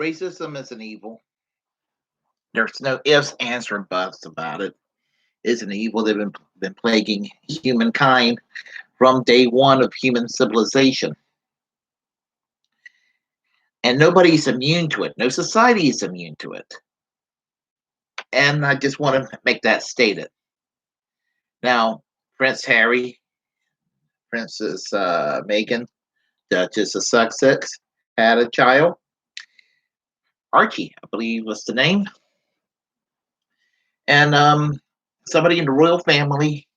Racism is an evil. There's no ifs, ands, or buts about it. It's an evil that's been plaguing humankind from day one of human civilization. And nobody's immune to it. No society is immune to it. And I just want to make that stated. Now, Prince Harry, Princess Meghan, Duchess of Sussex, had a child. Archie, I believe was the name. And somebody in the royal family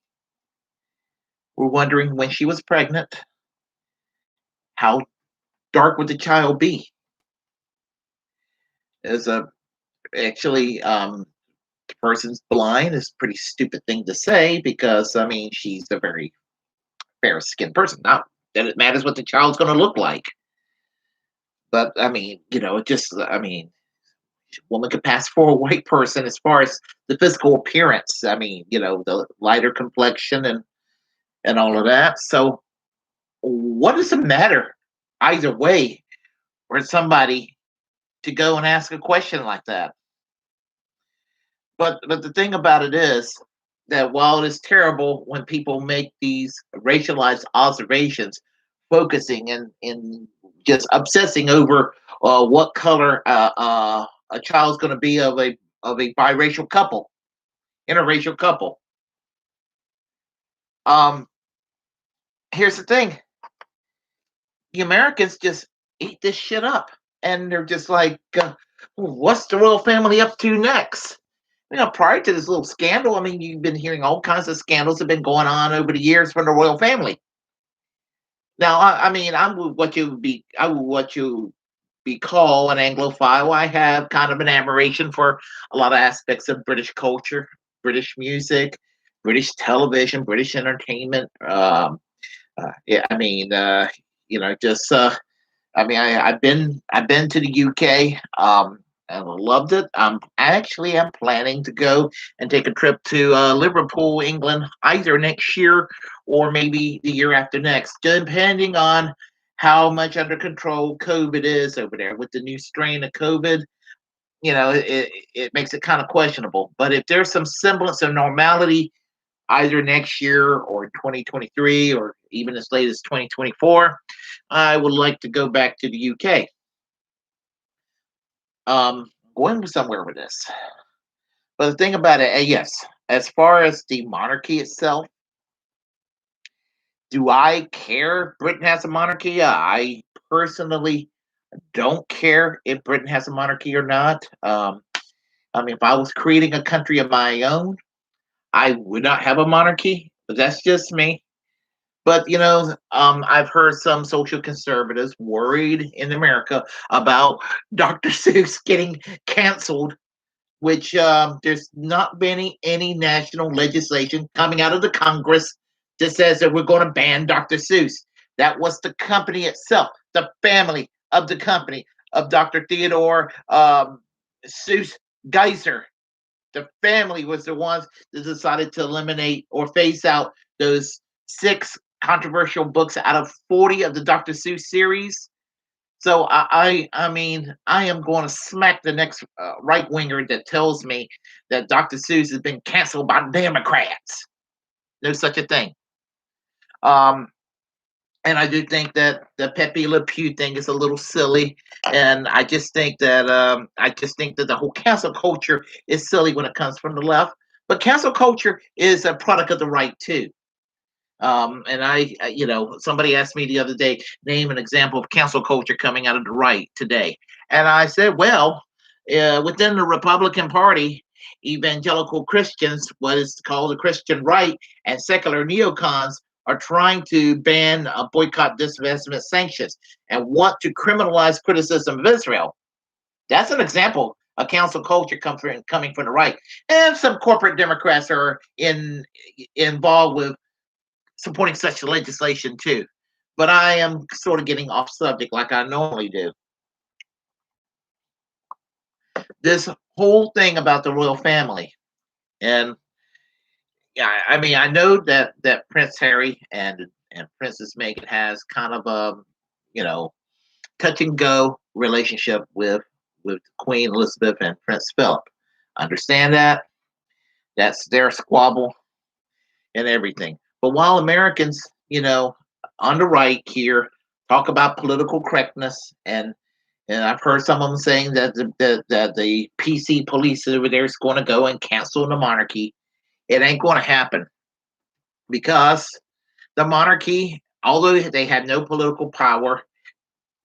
were wondering when she was pregnant, how dark would the child be? As a actually the person's blind is a pretty stupid thing to say because I mean she's a very fair skinned person. Not that it matters what the child's going to look like, but I mean just I mean woman could pass for a white person as far as the physical appearance. I mean the lighter complexion and all of that. So what does it matter either way for somebody to go and ask a question like that? But the thing about it is that while it is terrible when people make these racialized observations, focusing and just obsessing over what color a child's going to be of a biracial couple, interracial couple. Um, Here's the thing: the Americans just eat this shit up, and they're just like, "What's the royal family up to next?" Prior to this little scandal, I mean, you've been hearing all kinds of scandals have been going on over the years from the royal family. Now, I mean, I'm what you be called an Anglophile. I have kind of an admiration for a lot of aspects of British culture, British music, British television, British entertainment. Yeah, I mean, just I mean, I've been to the UK. And I loved it. I'm planning to go and take a trip to Liverpool, England, either next year or maybe the year after next, depending on how much under control COVID is over there with the new strain of COVID. It makes it kind of questionable. But if there's some semblance of normality, either next year or 2023 or even as late as 2024, I would like to go back to the UK. Going somewhere with this. But the thing about it, yes, as far as the monarchy itself, do I care Britain has a monarchy? I personally don't care if Britain has a monarchy or not. I mean, if I was creating a country of my own, I would not have a monarchy, but that's just me. But I've heard some social conservatives worried in America about Dr. Seuss getting canceled, which there's not been any national legislation coming out of the Congress that says that we're going to ban Dr. Seuss. That was the company itself, the family of the company of Dr. Theodore Seuss Geiser. The family was the ones that decided to eliminate or phase out those six controversial books out of 40 of the Dr. Seuss series. So I mean, I am going to smack the next right winger that tells me that Dr. Seuss has been canceled by Democrats. No such a thing. Um, and I do think that the Pepe Le Pew thing is a little silly, and I just think that the whole cancel culture is silly when it comes from the left. But cancel culture is a product of the right too. And somebody asked me the other day, name an example of cancel culture coming out of the right today. And I said, well, within the Republican Party, evangelical Christians, what is called the Christian right, and secular neocons are trying to ban boycott, divestment, sanctions, and want to criminalize criticism of Israel. That's an example of council culture coming from the right. And some corporate Democrats are involved with supporting such legislation too. But I am sort of getting off subject like I normally do. This whole thing about the royal family, and yeah, I mean, I know that Prince Harry and Princess Meghan has kind of a you know touch and go relationship with with Queen Elizabeth and Prince Philip. Understand that? That's their squabble and everything. But while Americans, on the right here, talk about political correctness, and I've heard some of them saying that the PC police over there is going to go and cancel the monarchy. It ain't going to happen because the monarchy, although they have no political power,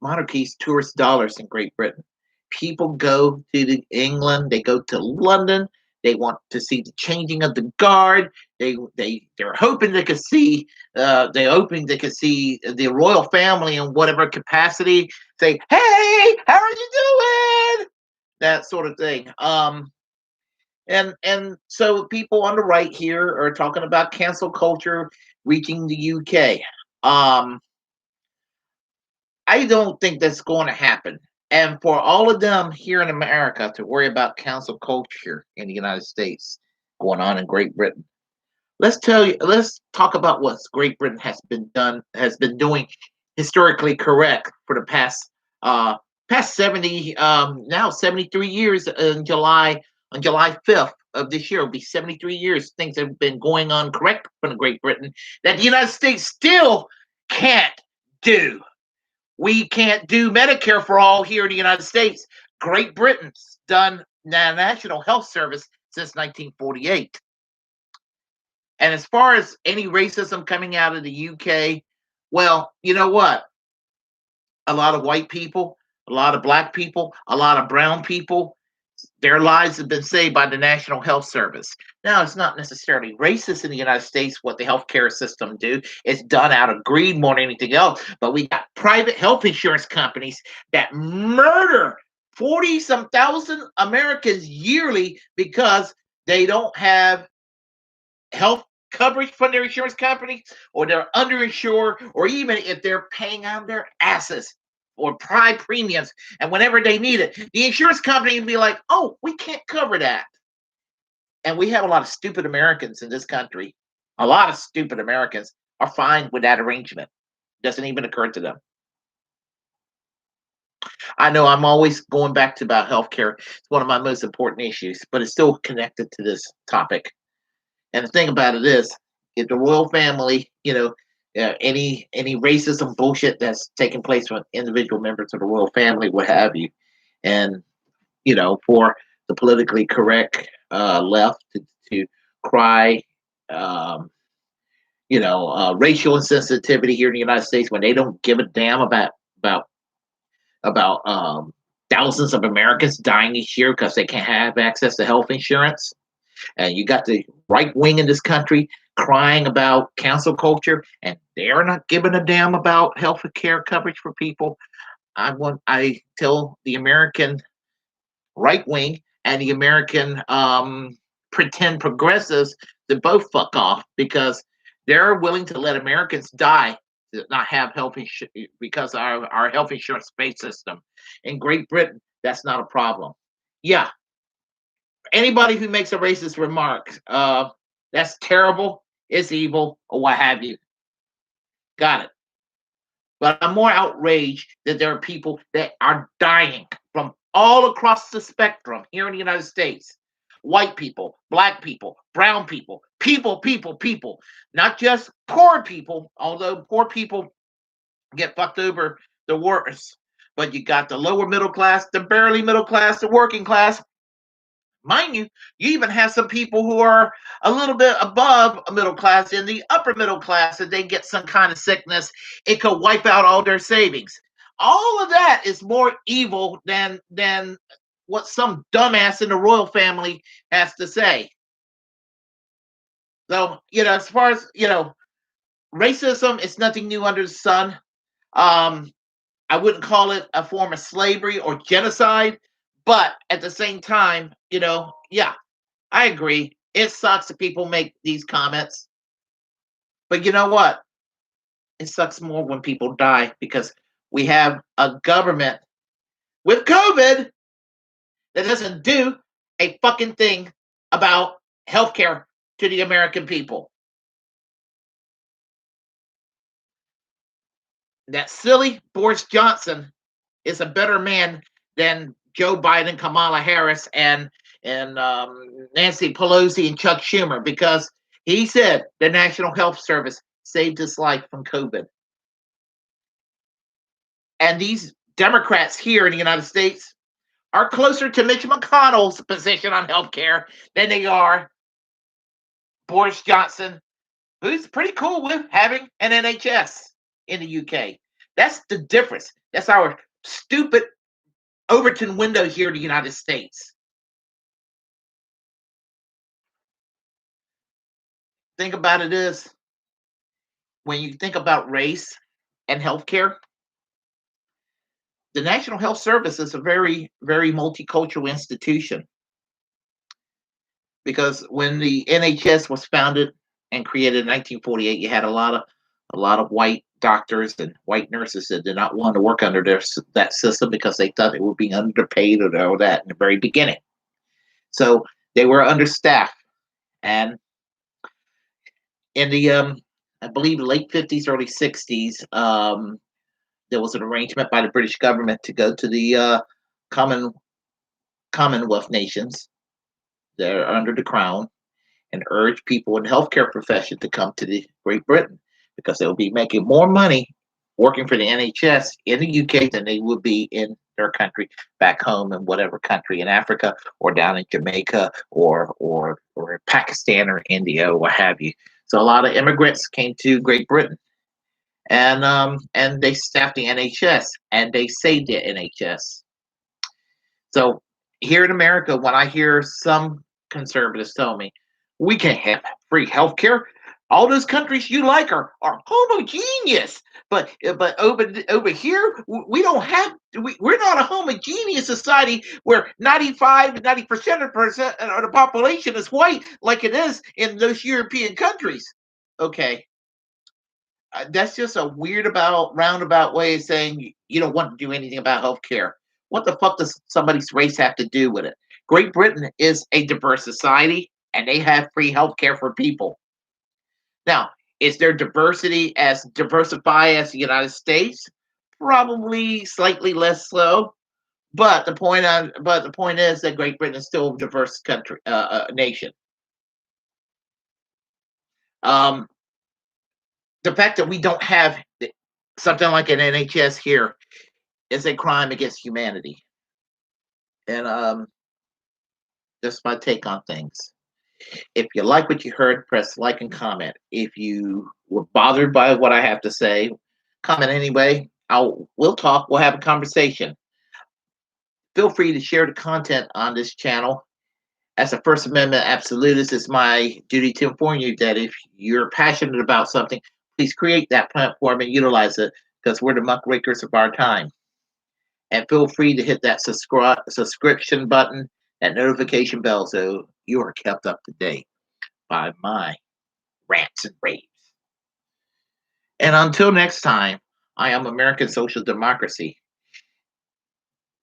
monarchies tourist dollars in Great Britain. People go to England, they go to London, they want to see the changing of the guard. They're hoping they could see the royal family in whatever capacity. Say, hey, how are you doing? That sort of thing. And so people on the right here are talking about cancel culture reaching the UK. I don't think that's going to happen. And for all of them here in America to worry about cancel culture in the United States going on in Great Britain, let's talk about what Great Britain has been doing historically correct for the past 70 now 73 years on July 5th of this year. It'll be 73 years things have been going on correct for Great Britain that the United States still can't do. We can't do Medicare for all here in the United States. Great Britain's done the National Health Service since 1948. And as far as any racism coming out of the UK, well, you know what? A lot of white people, a lot of black people, a lot of brown people, their lives have been saved by the National Health Service. Now, it's not necessarily racist in the United States what the healthcare system do. It's done out of greed more than anything else. But we got private health insurance companies that murder 40 some thousand Americans yearly because they don't have health coverage from their insurance company, or they're underinsured, or even if they're paying on their asses or prime premiums, and whenever they need it, the insurance company will be like, oh, we can't cover that. And we have a lot of stupid Americans in this country. A lot of stupid Americans are fine with that arrangement. Doesn't even occur to them. I know I'm always going back to about healthcare. It's one of my most important issues, but it's still connected to this topic. And the thing about it is, if the royal family, any racism bullshit that's taking place with individual members of the royal family, what have you, and for the politically correct left to cry, racial insensitivity here in the United States when they don't give a damn about thousands of Americans dying each year because they can't have access to health insurance. And you got the right wing in this country crying about cancel culture, and they're not giving a damn about health care coverage for people. I tell the American right wing and the American pretend progressives to both fuck off, because they're willing to let Americans die to not have health insurance because our health insurance based system. In Great Britain, that's not a problem. Yeah, anybody who makes a racist remark, that's terrible, it's evil, or what have you. Got it. But I'm more outraged that there are people that are dying from all across the spectrum here in the United States. White people, black people, brown people, people. Not just poor people, although poor people get fucked over the worst. But you got the lower middle class, the barely middle class, the working class. Mind you, you even have some people who are a little bit above a middle class in the upper middle class, and they get some kind of sickness, it could wipe out all their savings. All of that is more evil than what some dumbass in the royal family has to say. So, as far as racism is nothing new under the sun. Um, I wouldn't call it a form of slavery or genocide, but at the same time, yeah, I agree. It sucks that people make these comments. But you know what? It sucks more when people die, because we have a government with COVID that doesn't do a fucking thing about healthcare to the American people. That silly Boris Johnson is a better man than Joe Biden, Kamala Harris, and Nancy Pelosi and Chuck Schumer, because he said the National Health Service saved his life from COVID. And these Democrats here in the United States are closer to Mitch McConnell's position on healthcare than they are Boris Johnson, who's pretty cool with having an NHS in the UK. That's the difference. That's our stupid Overton window here in the United States. Think about it is when you think about race and healthcare, the National Health Service is a very, very multicultural institution, because when the NHS was founded and created in 1948, you had a lot of white doctors and white nurses that did not want to work under that system because they thought they were being underpaid or all that in the very beginning. So they were understaffed, and in the I believe late 50s, early 60s, there was an arrangement by the British government to go to the common Commonwealth nations that are under the crown and urge people in the healthcare profession to come to the Great Britain, because they will be making more money working for the NHS in the UK than they would be in their country back home in whatever country in Africa or down in Jamaica or Pakistan or India or what have you. So a lot of immigrants came to Great Britain, and they staffed the NHS and they saved the NHS. So here in America, when I hear some conservatives tell me we can have free healthcare, all those countries you like are homogeneous. But over here, we don't have we're not a homogeneous society where 95 90% of the population is white like it is in those European countries. Okay, that's just a weird about roundabout way of saying you don't want to do anything about healthcare. What the fuck does somebody's race have to do with it? Great Britain is a diverse society, and they have free healthcare for people. Now, is their diversity as diversified as the United States? Probably slightly less so. But the point is that Great Britain is still a diverse country, nation. Um, the fact that we don't have something like an NHS here is a crime against humanity. And that's my take on things. If you like what you heard, press like and comment. If you were bothered by what I have to say, comment anyway. We'll talk. We'll have a conversation. Feel free to share the content on this channel. As a First Amendment absolutist, it's my duty to inform you that if you're passionate about something, please create that platform and utilize it, because we're the muckrakers of our time. And feel free to hit that subscription button, that notification bell, so you are kept up to date by my rants and raves. And until next time, I am American Social Democracy.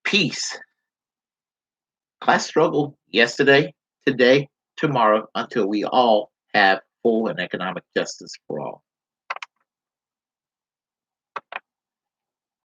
Peace. Class struggle yesterday, today, tomorrow, until we all have full and economic justice for all.